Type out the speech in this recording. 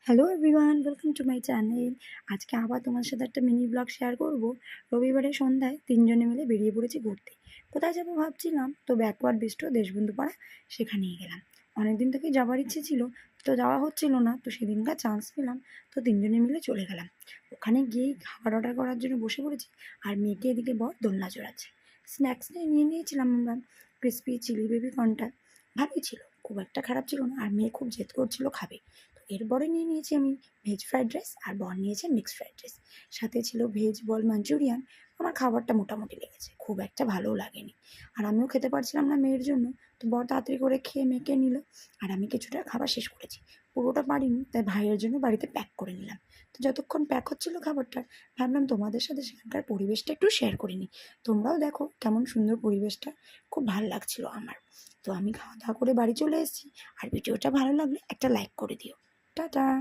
Hello everyone, welcome to my channel. আজকে আবার তোমার সাথে একটা মিনি ব্লগ শেয়ার করব। রবিবারের সন্ধ্যায় তিনজনে মিলে বেরিয়ে পড়েছি ঘুরতে। কোথায় যাবো ভাবছিলাম, তো ব্যাকওয়ার্ড বিস্ট্রো দেশবন্ধু পাড়া সেখানেই গেলাম। অনেকদিন থেকে যাওয়ার ইচ্ছে ছিল, তো যাওয়া হচ্ছিল না, তো সেদিনকার চান্স পেলাম, তো তিনজনে মিলে চলে গেলাম। ওখানে গিয়েই খাবার অর্ডার করার জন্য বসে পড়েছি, আর মেয়েকে এদিকে বর দোলনা চড়াচ্ছে। স্ন্যাক্স নিয়ে নিয়েছিলাম আমরা ক্রিসপি চিলি বেবি কর্নটা, ভালোই ছিল, খুব একটা খারাপ ছিল না। আর মেয়ে খুব জেদ করছিল খাবে। এরপরে নিয়ে নিয়েছি আমি ভেজ ফ্রাইড রাইস, আর বর নিয়েছে মিক্সড ফ্রাইড রাইস। সাথে ছিল ভেজ বল মাঞ্চুরিয়ান। আমার খাবারটা মোটামুটি লেগেছে, খুব একটা ভালোও লাগেনি। আর আমিও খেতে পারছিলাম না মেয়ের জন্য, তো বর তাড়াতাড়ি করে খেয়ে মেয়েকে নিল। আর আমি কিছুটা খাবার শেষ করেছি, পুরোটা পারিনি, তাই ভাইয়ের জন্য বাড়িতে প্যাক করে নিলাম। তো যতক্ষণ প্যাক হচ্ছিল খাবারটা, ভাবলাম তোমাদের সাথে সেখানকার পরিবেশটা একটু শেয়ার করে নিই। তোমরাও দেখো কেমন সুন্দর পরিবেশটা, খুব ভালো লাগছিল আমার। তো আমি খাওয়া দাওয়া করে বাড়ি চলে এসেছি। আর ভিডিওটা ভালো লাগলে একটা লাইক করে দিও। টাটা।